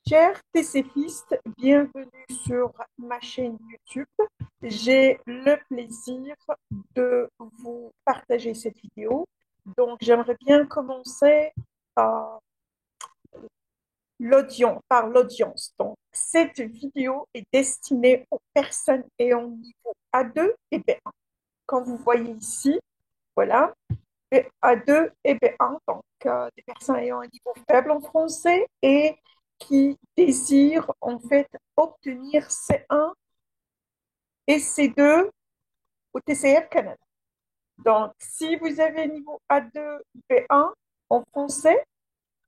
Chers TCFistes, bienvenue sur ma chaîne YouTube. J'ai le plaisir de vous partager cette vidéo. Donc, j'aimerais bien commencer par l'audience. Donc, cette vidéo est destinée aux personnes ayant niveau A2 et B1. Comme vous voyez ici, voilà, A2 et B1, donc des personnes ayant un niveau faible en français et qui désirent en fait obtenir C1 et C2 au TCF Canada. Donc, si vous avez niveau A2, B1 en français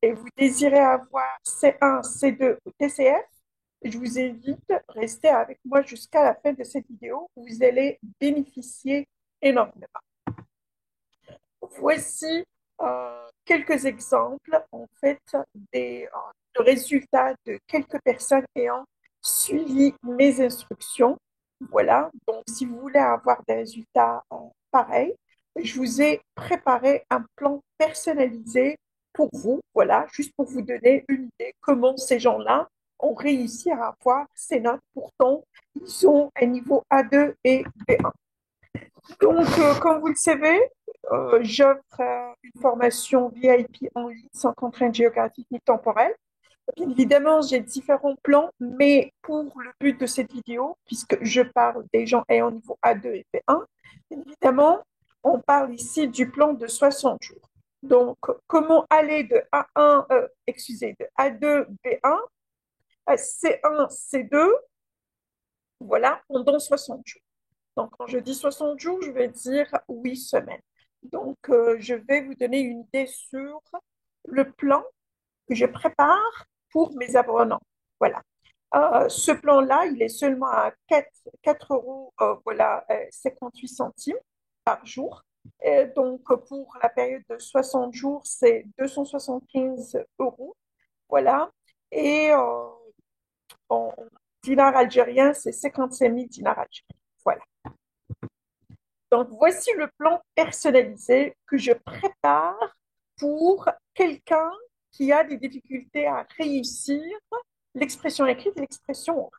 et vous désirez avoir C1, C2 au TCF, je vous invite à rester avec moi jusqu'à la fin de cette vidéo où vous allez bénéficier énormément. Voici quelques exemples, en fait, de résultats de quelques personnes ayant suivi mes instructions. Voilà, donc si vous voulez avoir des résultats pareils, je vous ai préparé un plan personnalisé pour vous, voilà, juste pour vous donner une idée comment ces gens-là ont réussi à avoir ces notes. Pourtant, ils ont un niveau A2 et B1. Donc, comme vous le savez, j'offre une formation VIP en ligne sans contrainte géographique ni temporelle. Bien évidemment, j'ai différents plans, mais pour le but de cette vidéo, puisque je parle des gens ayant niveau A2 et B1, bien évidemment, on parle ici du plan de 60 jours. Donc, comment aller de A1, de A2, B1 à C1, C2, voilà, pendant 60 jours. Donc, quand je dis 60 jours, je vais dire 8 semaines. Donc, je vais vous donner une idée sur le plan que je prépare pour mes apprenants. Voilà. Ce plan-là, il est seulement à 4 euros, voilà, 58 centimes par jour. Et donc, pour la période de 60 jours, c'est 275 euros. Voilà. Et en dinars algériens, c'est 55 000 dinars algériens. Voilà. Donc, voici le plan personnalisé que je prépare pour quelqu'un qui a des difficultés à réussir l'expression écrite et l'expression orale.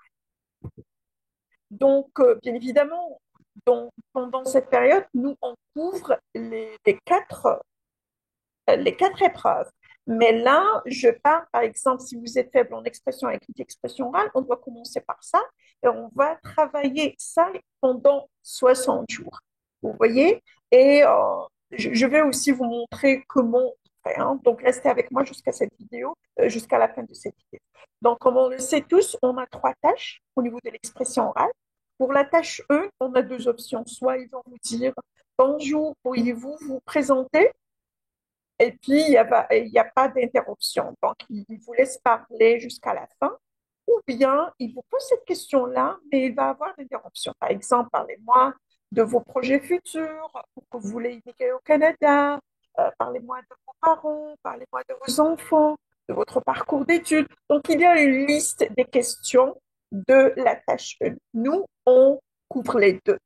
Donc, bien évidemment, pendant cette période, nous, on couvre les quatre épreuves. Mais là, je parle, par exemple, si vous êtes faible en expression écrite et expression orale, on doit commencer par ça et on va travailler ça pendant 60 jours. Vous voyez? Et je vais aussi vous montrer comment faire. Hein. Donc, restez avec moi jusqu'à cette vidéo, jusqu'à la fin de cette vidéo. Donc, comme on le sait tous, on a trois tâches au niveau de l'expression orale. Pour la tâche 1, on a deux options. Soit ils vont vous dire, bonjour, pourriez-vous vous présenter? Et puis, il y a pas d'interruption. Donc, il vous laisse parler jusqu'à la fin. Ou bien, il vous pose cette question-là, mais il va avoir d'interruption. Par exemple, parlez-moi de vos projets futurs, que vous voulez immigrer au Canada, parlez-moi de vos parents, parlez-moi de vos enfants, de votre parcours d'études. Donc, il y a une liste des questions de la tâche 1. Nous, on couvre les deux.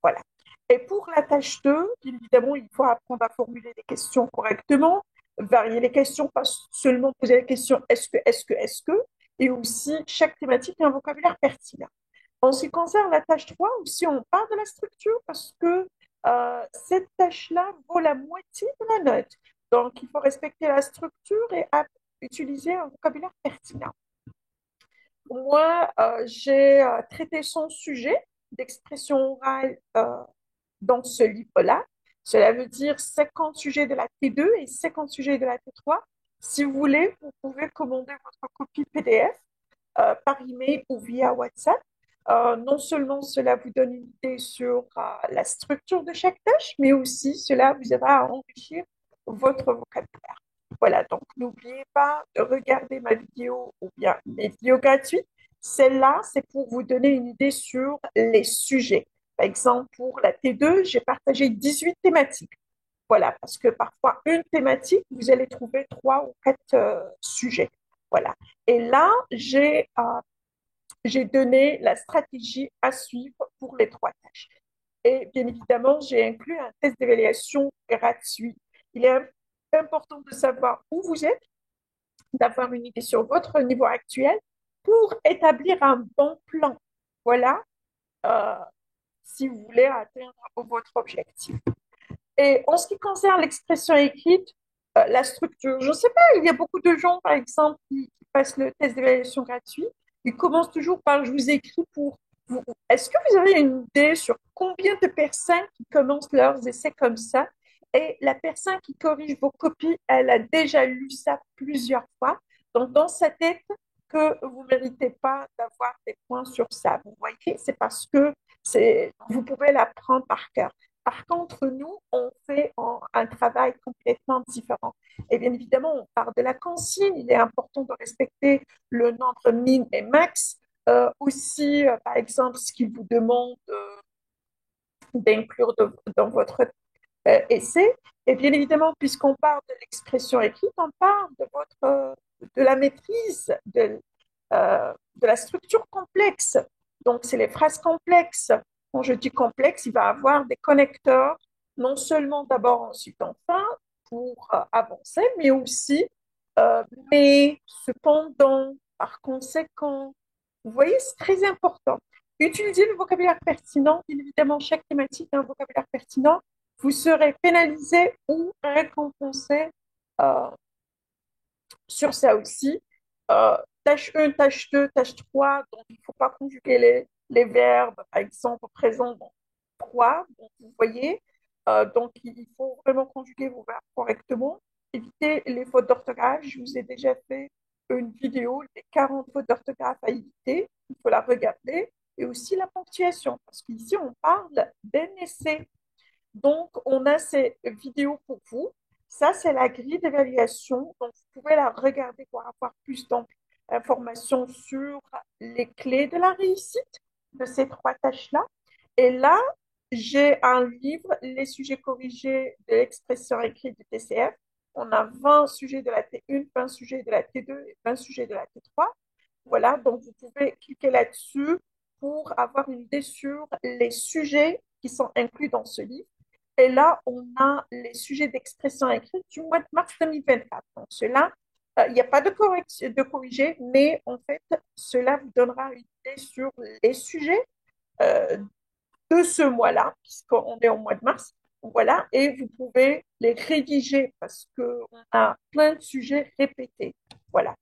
Voilà. Et pour la tâche 2, bien évidemment, il faut apprendre à formuler les questions correctement, varier les questions, pas seulement poser la question est-ce que, et aussi chaque thématique a un vocabulaire pertinent. En ce qui concerne la tâche 3, aussi on part de la structure parce que cette tâche-là vaut la moitié de la note. Donc, il faut respecter la structure et utiliser un vocabulaire pertinent. Moi, j'ai traité son sujet d'expression orale dans ce livre-là. Cela veut dire 50 sujets de la T2 et 50 sujets de la T3. Si vous voulez, vous pouvez commander votre copie PDF par email ou via WhatsApp. Non seulement cela vous donne une idée sur la structure de chaque tâche, mais aussi cela vous aidera à enrichir votre vocabulaire. Voilà, donc n'oubliez pas de regarder ma vidéo ou bien mes vidéos gratuites. Celle-là, c'est pour vous donner une idée sur les sujets. Par exemple, pour la T2, j'ai partagé 18 thématiques. Voilà, parce que parfois, une thématique, vous allez trouver trois ou quatre sujets. Voilà. Et là, j'ai donné la stratégie à suivre pour les trois tâches. Et bien évidemment, j'ai inclus un test d'évaluation gratuit. Il est important de savoir où vous êtes d'avoir une idée sur votre niveau actuel pour établir un bon plan. Voilà, euh, si vous voulez atteindre votre objectif. Et en ce qui concerne l'expression écrite, la structure, je ne sais pas, il y a beaucoup de gens, par exemple, qui passent le test d'évaluation gratuit. Ils commencent toujours par je vous écris pour vous. Est-ce que vous avez une idée sur combien de personnes qui commencent leurs essais comme ça? Et la personne qui corrige vos copies, elle a déjà lu ça plusieurs fois. Donc, dans sa tête, que vous ne méritez pas d'avoir des points sur ça. Vous voyez, c'est parce que vous pouvez l'apprendre par cœur. Par contre, nous, on fait un travail complètement différent. Et bien évidemment, on part de la consigne. Il est important de respecter le nombre min et max. Aussi, par exemple, ce qu'il vous demande d'inclure dans votre essai. Et bien évidemment, puisqu'on parle de l'expression écrite, on parle de la maîtrise de la structure complexe. Donc, c'est les phrases complexes. Quand je dis complexe, il va avoir des connecteurs, non seulement d'abord, ensuite, enfin, pour avancer, mais aussi mais, cependant, par conséquent. Vous voyez, c'est très important. Utilisez le vocabulaire pertinent. Bien évidemment, chaque thématique a un vocabulaire pertinent. Vous serez pénalisé ou récompensé euh, sur ça aussi. Tâche 1, tâche 2, tâche 3, donc il ne faut pas conjuguer les verbes, par exemple, au présent, donc 3, donc vous voyez. Donc il faut vraiment conjuguer vos verbes correctement. Évitez les fautes d'orthographe. Je vous ai déjà fait une vidéo des 40 fautes d'orthographe à éviter. Il faut la regarder. Et aussi la ponctuation, parce qu'ici, on parle d'un essai. Donc, on a ces vidéos pour vous. Ça, c'est la grille d'évaluation. Donc, vous pouvez la regarder pour avoir plus d'informations sur les clés de la réussite de ces trois tâches-là. Et là, j'ai un livre, Les sujets corrigés de l'expression écrite du TCF. On a 20 sujets de la T1, 20 sujets de la T2 et 20 sujets de la T3. Voilà, donc vous pouvez cliquer là-dessus pour avoir une idée sur les sujets qui sont inclus dans ce livre. Et là, on a les sujets d'expression écrite du mois de mars 2024. Donc, cela, il n'y a pas de correction, de corrigé, mais en fait, cela vous donnera une idée sur les sujets euh, de ce mois-là, puisqu'on est au mois de mars. Voilà, et vous pouvez les rédiger parce qu'on a plein de sujets répétés. Voilà.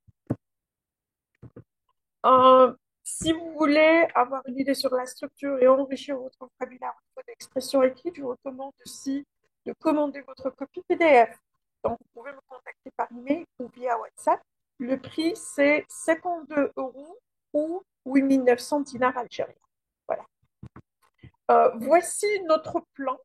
Euh, Si vous voulez avoir une idée sur la structure et enrichir votre vocabulaire au niveau d'expression écrite, je vous recommande aussi de commander votre copie PDF. Donc, vous pouvez me contacter par email ou via WhatsApp. Le prix, c'est 52 euros ou 8 900 dinars algériens. Voilà. Voici notre plan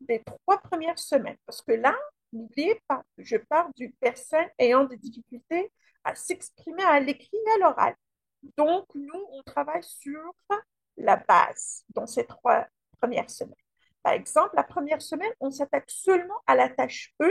des 3 premières semaines. Parce que là, n'oubliez pas, je parle d'une personne ayant des difficultés à s'exprimer à l'écrit et à l'oral. Donc, nous, on travaille sur la base dans ces 3 premières semaines. Par exemple, la première semaine, on s'attaque seulement à la tâche 1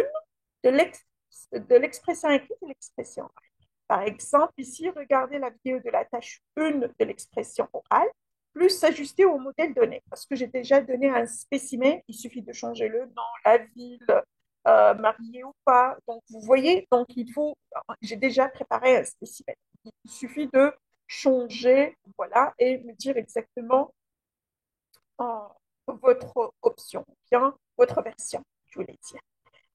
de l'expression écrite et l'expression orale. Par exemple, ici, regardez la vidéo de la tâche 1 de l'expression orale, plus s'ajuster au modèle donné. Parce que j'ai déjà donné un spécimen, il suffit de changer le nom, la ville, marié ou pas. Donc, vous voyez, donc j'ai déjà préparé un spécimen. Il suffit de changer, voilà, et me dire exactement euh, votre option, bien votre version, je voulais dire.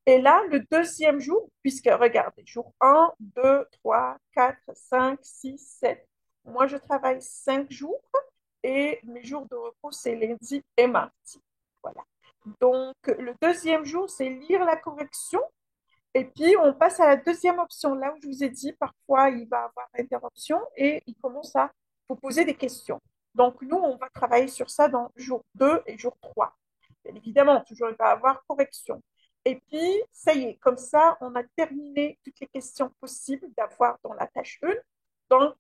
Et là, le deuxième jour, puisque regardez, jour 1, 2, 3, 4, 5, 6, 7. Moi, je travaille 5 jours et mes jours de repos, c'est lundi et mardi. Voilà. Donc, le deuxième jour, c'est lire la correction. Et puis, on passe à la deuxième option. Là où je vous ai dit, parfois, il va y avoir interruption et il commence à vous poser des questions. Donc, nous, on va travailler sur ça dans jour 2 et jour 3. Bien évidemment, toujours, il va y avoir correction. Et puis, ça y est, comme ça, on a terminé toutes les questions possibles d'avoir dans la tâche 1. Donc,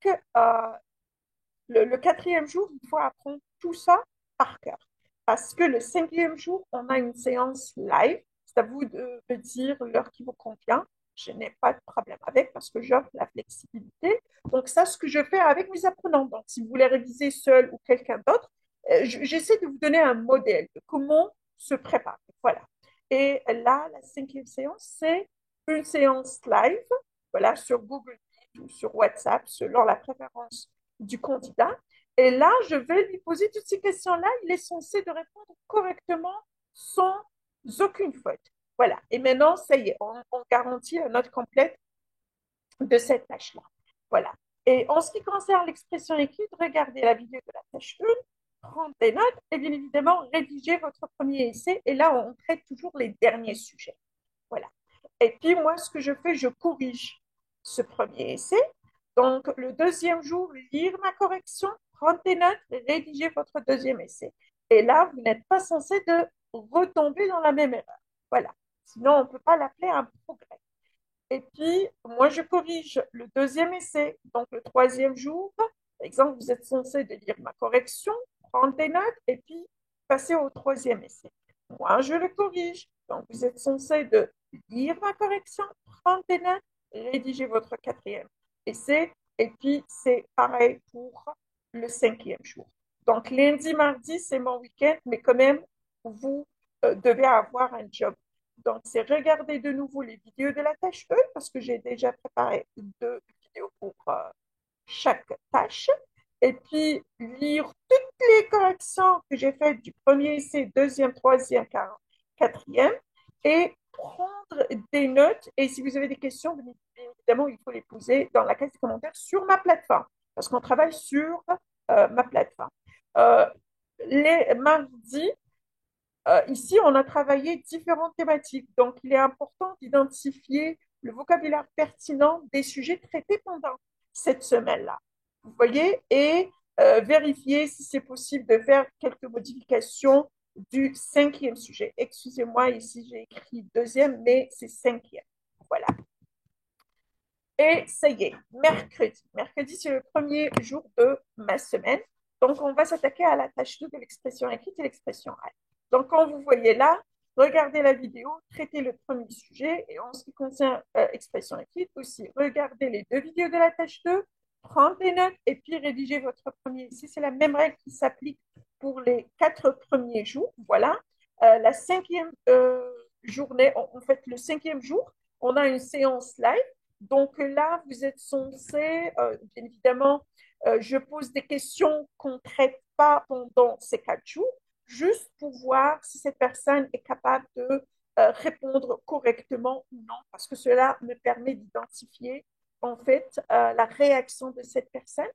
le quatrième jour, il faut apprendre tout ça par cœur. Parce que le cinquième jour, on a une séance live. C'est à vous de me dire l'heure qui vous convient. Je n'ai pas de problème avec parce que j'offre la flexibilité. Donc, ça, ce que je fais avec mes apprenants. Donc, si vous voulez réviser seul ou quelqu'un d'autre, j'essaie de vous donner un modèle de comment se préparer. Voilà. Et là, la cinquième séance, c'est une séance live, voilà, sur Google ou sur WhatsApp, selon la préférence du candidat. Et là, je vais lui poser toutes ces questions-là. Il est censé de répondre correctement sans aucune faute. Voilà. Et maintenant, ça y est, on garantit la note complète de cette tâche-là. Voilà. Et en ce qui concerne l'expression écrite, regardez la vidéo de la tâche 1, prendre des notes et bien évidemment rédiger votre premier essai. Et là, on traite toujours les derniers sujets. Voilà. Et puis moi, ce que je fais, je corrige ce premier essai. Donc, le deuxième jour, lire ma correction, prendre des notes, rédiger votre deuxième essai. Et là, vous n'êtes pas censé de retomber dans la même erreur. Voilà. Sinon, on ne peut pas l'appeler un progrès. Et puis, moi, je corrige le deuxième essai. Donc, le troisième jour, par exemple, vous êtes censé de lire ma correction, prendre des notes et puis passer au troisième essai. Moi, je le corrige. Donc, vous êtes censé de lire ma correction, prendre des notes, rédiger votre quatrième essai. Et puis, c'est pareil pour le cinquième jour. Donc, lundi, mardi, c'est mon week-end, mais quand même, vous devez avoir un job. Donc, c'est regarder de nouveau les vidéos de la tâche E, parce que j'ai déjà préparé 2 vidéos pour chaque tâche. Et puis, lire toutes les corrections que j'ai faites du premier essai, deuxième, troisième, quatrième, et prendre des notes. Et si vous avez des questions, bien évidemment, il faut les poser dans la case de commentaires sur ma plateforme, parce qu'on travaille sur ma plateforme. Euh, les mardis, ici, on a travaillé différentes thématiques. Donc, il est important d'identifier le vocabulaire pertinent des sujets traités pendant cette semaine-là. Vous voyez, et vérifier si c'est possible de faire quelques modifications du cinquième sujet. Excusez-moi, ici j'ai écrit deuxième, mais c'est cinquième. Voilà. Et ça y est, mercredi. Mercredi, c'est le premier jour de ma semaine. Donc, on va s'attaquer à la tâche 2 de l'expression écrite et l'expression orale. Donc, quand vous voyez là, regardez la vidéo, traitez le premier sujet. Et en ce qui concerne expression écrite aussi, regardez les 2 vidéos de la tâche 2, prendre des notes et puis rédiger votre premier essai. C'est la même règle qui s'applique pour les 4 premiers jours. Voilà. La cinquième journée, en fait, le cinquième jour, on a une séance live. Donc là, vous êtes censé, bien évidemment, je pose des questions qu'on ne traite pas pendant ces 4 jours, juste pour voir si cette personne est capable de répondre correctement ou non, parce que cela me permet d'identifier en fait la réaction de cette personne.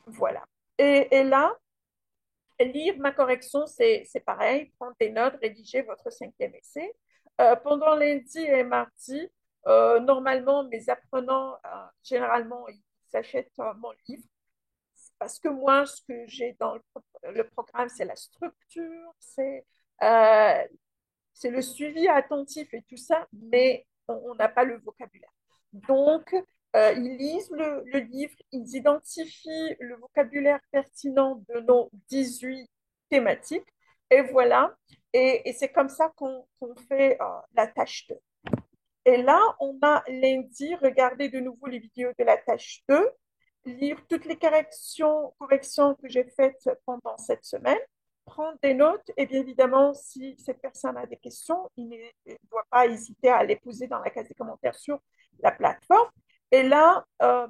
Voilà. Et là, lire ma correction, c'est pareil, prendre des notes, rédiger votre cinquième essai. Pendant lundi et mardi, normalement, mes apprenants, généralement, ils achètent mon livre parce que moi, ce que j'ai dans le programme, c'est la structure, euh, c'est le suivi attentif et tout ça, mais on n'a pas le vocabulaire. Donc, ils lisent le livre, ils identifient le vocabulaire pertinent de nos 18 thématiques, et voilà. Et c'est comme ça qu'on fait la tâche 2. Et là, on a lundi, regardez de nouveau les vidéos de la tâche 2, lire toutes les corrections que j'ai faites pendant cette semaine, prendre des notes et bien évidemment, si cette personne a des questions, il ne doit pas hésiter à les poser dans la case des commentaires sur la plateforme. Et là,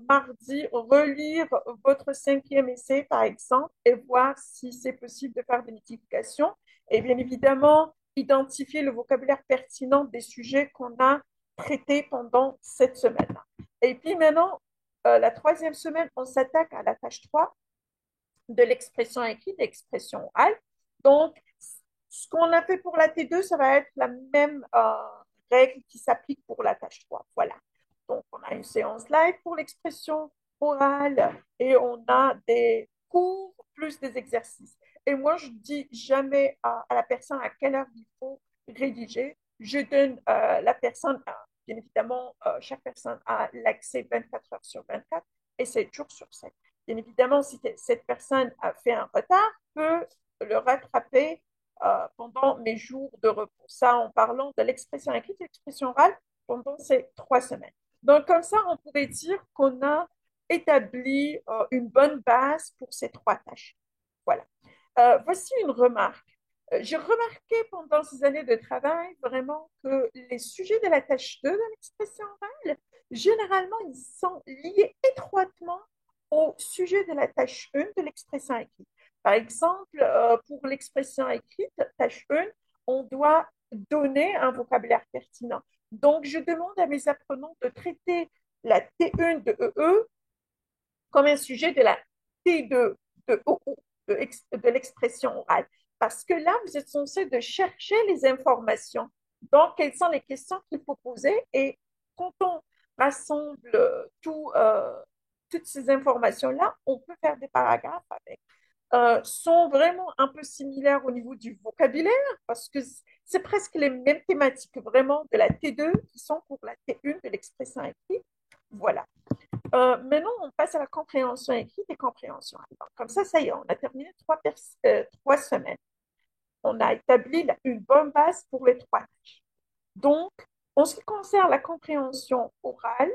mardi, relire votre cinquième essai, par exemple, et voir si c'est possible de faire des modifications. Et bien évidemment, identifier le vocabulaire pertinent des sujets qu'on a traités pendant cette semaine-là. Et puis maintenant, la troisième semaine, on s'attaque à la tâche 3 de l'expression écrite, l'expression orale. Donc, ce qu'on a fait pour la T2, ça va être la même règle qui s'applique pour la tâche 3. Voilà. Donc, on a une séance live pour l'expression orale et on a des cours plus des exercices. Et moi, je dis jamais à la personne à quelle heure il faut rédiger. Je donne la personne, bien évidemment, chaque personne a l'accès 24 heures sur 24 et 7 jours sur 7. Bien évidemment, si cette personne a fait un retard, peut le rattraper pendant mes jours de repos. Ça, en parlant de l'expression écrite et l'expression orale pendant ces 3 semaines. Donc, comme ça, on pourrait dire qu'on a établi une bonne base pour ces 3 tâches. Voilà. Voici une remarque. J'ai remarqué pendant ces années de travail vraiment que les sujets de la tâche 2 de l'expression orale, généralement, ils sont liés au sujet de la tâche 1 de l'expression écrite. Par exemple, pour l'expression écrite, tâche 1, on doit donner un vocabulaire pertinent. Donc, je demande à mes apprenants de traiter la T1 de EE comme un sujet de la T2 de OO, de l'expression orale. Parce que là, vous êtes censé de chercher les informations. Donc, quelles sont les questions qu'il faut poser? Et quand on rassemble toutes ces informations-là, on peut faire des paragraphes avec. Sont vraiment un peu similaires au niveau du vocabulaire parce que c'est presque les mêmes thématiques vraiment de la T2 qui sont pour la T1 de l'expression écrite. Voilà. Maintenant, on passe à la compréhension écrite et compréhension orale. Comme ça y est, on a terminé 3 semaines. On a établi une bonne base pour les 3 tâches. Donc, en ce qui concerne la compréhension orale,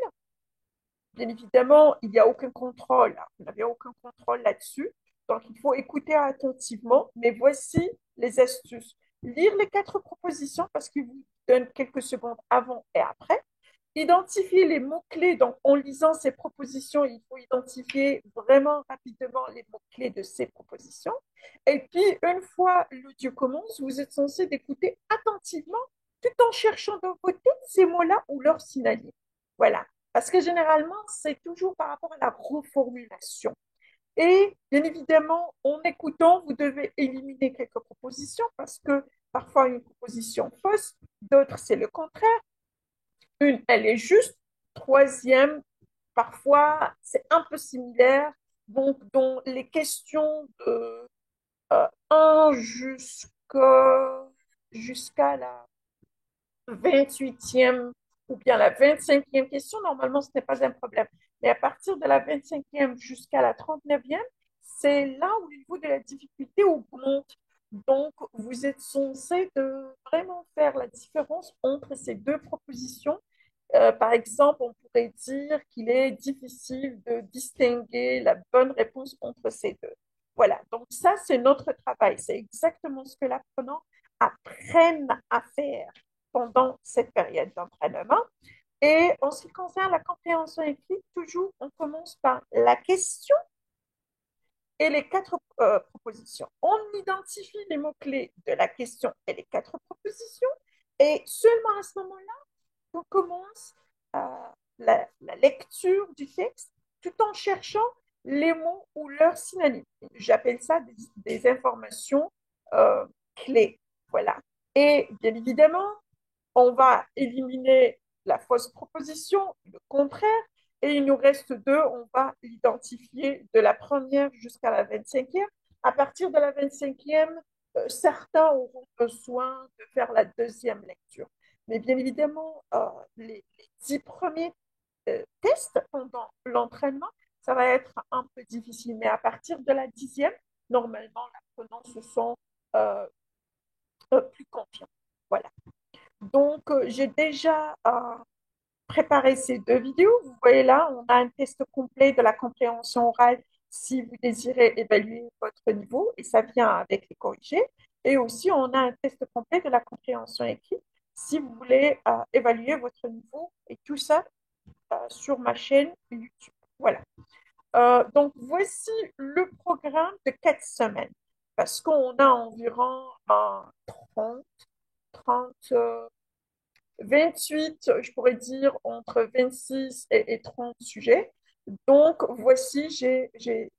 bien évidemment, il n'y a aucun contrôle. Vous n'avez aucun contrôle là-dessus. Donc, il faut écouter attentivement. Mais voici les astuces. Lire les 4 propositions parce qu'ils vous donnent quelques secondes avant et après. Identifier les mots-clés. Donc, en lisant ces propositions, il faut identifier vraiment rapidement les mots-clés de ces propositions. Et puis, une fois l'audio commence, vous êtes censé d'écouter attentivement tout en cherchant dans vos têtes ces mots-là ou leurs synonymes. Voilà. Parce que généralement, c'est toujours par rapport à la reformulation. Et bien évidemment, en écoutant, vous devez éliminer quelques propositions parce que parfois une proposition fausse, d'autres c'est le contraire. Une, elle est juste. Troisième, parfois c'est un peu similaire. Donc, dans les questions de 1 jusqu'à la 28e ou bien la 25e question, normalement, ce n'est pas un problème. Mais à partir de la 25e jusqu'à la 39e, c'est là où le niveau de la difficulté augmente. Donc, vous êtes censé de vraiment faire la différence entre ces 2 propositions. Par exemple, on pourrait dire qu'il est difficile de distinguer la bonne réponse entre ces deux. Voilà, donc ça, c'est notre travail. C'est exactement ce que l'apprenant apprenne à faire pendant cette période d'entraînement. Et en ce qui concerne la compréhension écrite, toujours, on commence par la question et les 4 propositions. On identifie les mots-clés de la question et les 4 propositions. Et seulement à ce moment-là, on commence euh, la lecture du texte tout en cherchant les mots ou leurs synonymes. J'appelle ça des informations clés. Voilà. Et bien évidemment, on va éliminer la fausse proposition, le contraire, et il nous reste 2. On va l'identifier de la première jusqu'à la 25e. À partir de la 25e, certains auront besoin de faire la deuxième lecture. Mais bien évidemment, les 10 premiers tests pendant l'entraînement, ça va être un peu difficile. Mais à partir de la 10e, normalement, l'apprenant se sent euh, plus confiant. Voilà. Donc, j'ai déjà préparé ces 2 vidéos. Vous voyez là, on a un test complet de la compréhension orale si vous désirez évaluer votre niveau, et ça vient avec les corrigés. Et aussi, on a un test complet de la compréhension écrite si vous voulez évaluer votre niveau, et tout ça sur ma chaîne YouTube. Voilà. Donc, voici le programme de 4 semaines, parce qu'on a environ 30, 30 28, je pourrais dire entre 26 et 30 sujets. Donc, voici, j'ai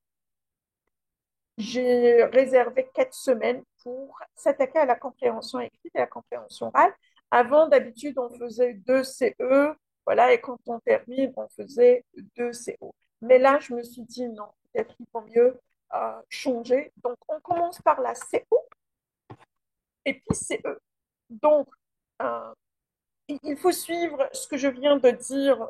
réservé 4 semaines pour s'attaquer à la compréhension écrite et à la compréhension orale. Avant, d'habitude, on faisait 2 CE, voilà, et quand on termine, on faisait 2 CO. Mais là, je me suis dit non, peut-être il faut mieux changer. Donc, on commence par la CO et puis CE. Donc, euh, il faut suivre ce que je viens de dire.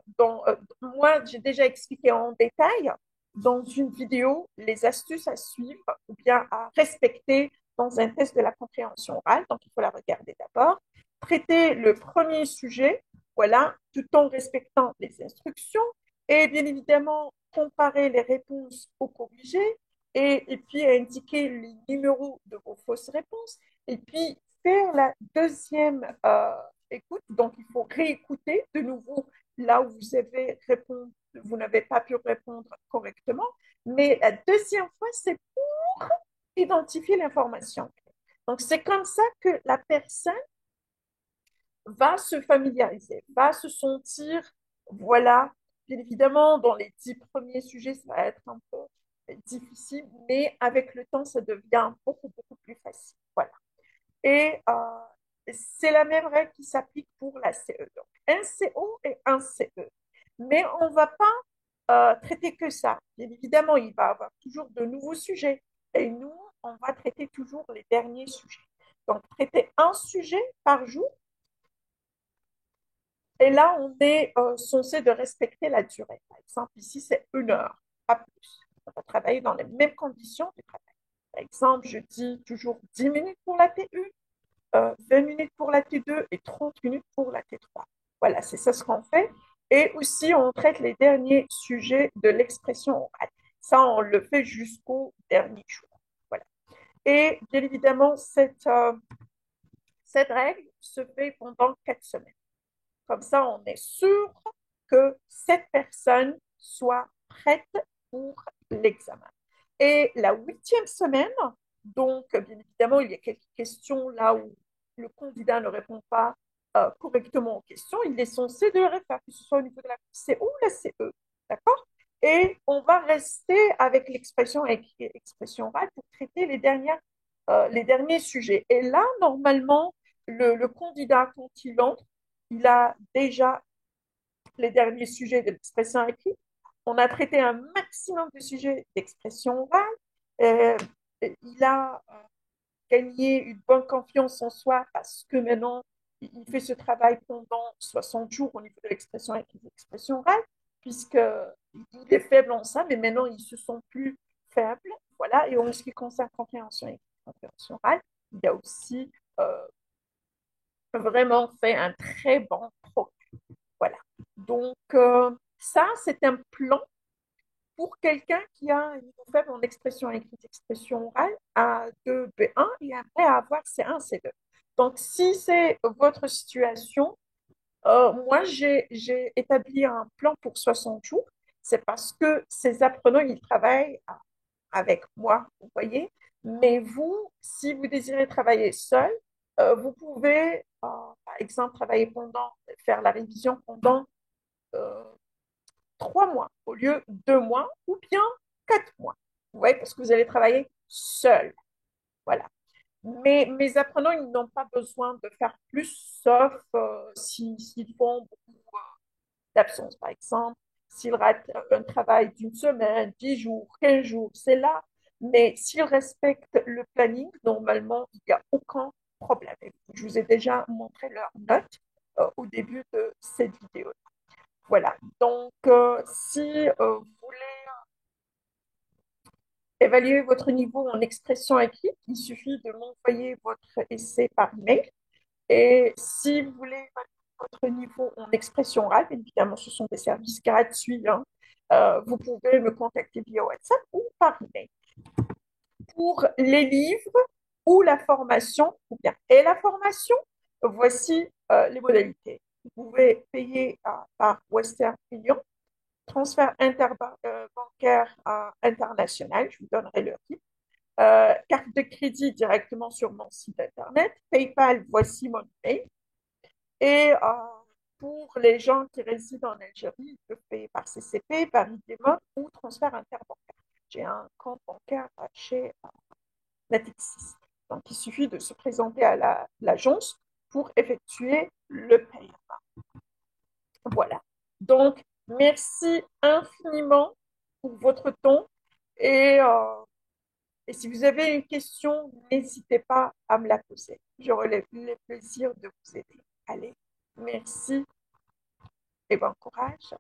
Moi, j'ai déjà expliqué en détail dans une vidéo les astuces à suivre ou bien à respecter dans un test de la compréhension orale. Donc, il faut la regarder d'abord. Traiter le premier sujet, voilà, tout en respectant les instructions. Et bien évidemment, comparer les réponses au corrigé et puis indiquer les numéros de vos fausses réponses. Et puis, faire la deuxième écoute. Donc, il faut réécouter de nouveau là où vous avez répondu vous n'avez pas pu répondre correctement. Mais la deuxième fois, c'est pour identifier l'information. Donc, c'est comme ça que la personne va se familiariser, va se sentir, voilà, bien évidemment, dans les 10 premiers sujets, ça va être un peu difficile, mais avec le temps, ça devient beaucoup, beaucoup plus facile. Voilà. Et c'est la même règle qui s'applique pour la CE. Donc, un CO et un CE. Mais on ne va pas traiter que ça. Bien évidemment, il va y avoir toujours de nouveaux sujets. Et nous, on va traiter toujours les derniers sujets. Donc, traiter un sujet par jour. Et là, on est censé de respecter la durée. Par exemple, ici, c'est 1 heure, pas plus. On va travailler dans les mêmes conditions de travail. Par exemple, je dis toujours 10 minutes pour la T1, 20 minutes pour la T2 et 30 minutes pour la T3. Voilà, c'est ça ce qu'on fait. Et aussi, on traite les derniers sujets de l'expression orale. Ça, on le fait jusqu'au dernier jour. Voilà. Et bien évidemment, cette règle se fait pendant 4 semaines. Comme ça, on est sûr que cette personne soit prête pour l'examen. Et la 8e semaine, donc bien évidemment, il y a quelques questions là où le candidat ne répond pas correctement aux questions. Il est censé de le refaire, que ce soit au niveau de la CO ou la CE. D'accord? Et on va rester avec l'expression écrite et l'expression orale pour traiter les derniers sujets. Et là, normalement, le candidat, quand il entre, il a déjà les derniers sujets de l'expression écrite. On a traité un maximum de sujets d'expression orale. Euh, il a gagné une bonne confiance en soi parce que maintenant, il fait ce travail pendant 60 jours au niveau de l'expression écrite et de l'expression orale, puisqu'il est faible en ça, mais maintenant, il se sent plus faible. Voilà. Et en ce qui concerne compréhension écrite et compréhension orale, il a aussi vraiment fait un très bon progrès. Voilà. Donc, ça, c'est un plan pour quelqu'un qui a un niveau faible en expression écrite, expression orale, à 2 B1 et après avoir C1, C2. Donc, si c'est votre situation, moi, j'ai établi un plan pour 60 jours. C'est parce que ces apprenants, ils travaillent avec moi, vous voyez. Mais vous, si vous désirez travailler seul, vous pouvez, par exemple, faire la révision pendant euh, 3 mois au lieu de 2 mois ou bien 4 mois. Vous voyez, parce que vous allez travailler seul. Voilà. Mais mes apprenants, ils n'ont pas besoin de faire plus, sauf s'ils font beaucoup d'absence, par exemple. S'ils ratent un travail d'une semaine, 10 jours, 15 jours, c'est là. Mais s'ils respectent le planning, normalement, il n'y a aucun problème. Et je vous ai déjà montré leurs notes au début de cette vidéo. Voilà. Donc, si vous voulez évaluer votre niveau en expression écrite, il suffit de m'envoyer votre essai par mail. Et si vous voulez évaluer votre niveau en expression orale, évidemment, ce sont des services gratuits, hein, vous pouvez me contacter via WhatsApp ou par email. Pour les livres ou la formation, ou bien et la formation, voici les modalités. Vous pouvez payer par Western Union, transfert interbancaire international, je vous donnerai le RIB, carte de crédit directement sur mon site internet, PayPal, voici mon email. Et pour les gens qui résident en Algérie, ils peuvent payer par CCP, par IDEMON ou transfert interbancaire. J'ai un compte bancaire chez Natixis. Donc, il suffit de se présenter à l'agence pour effectuer le paiement. Voilà. Donc, merci infiniment pour votre temps et, euh, et si vous avez une question, n'hésitez pas à me la poser. J'aurai le plaisir de vous aider. Allez, merci et bon courage.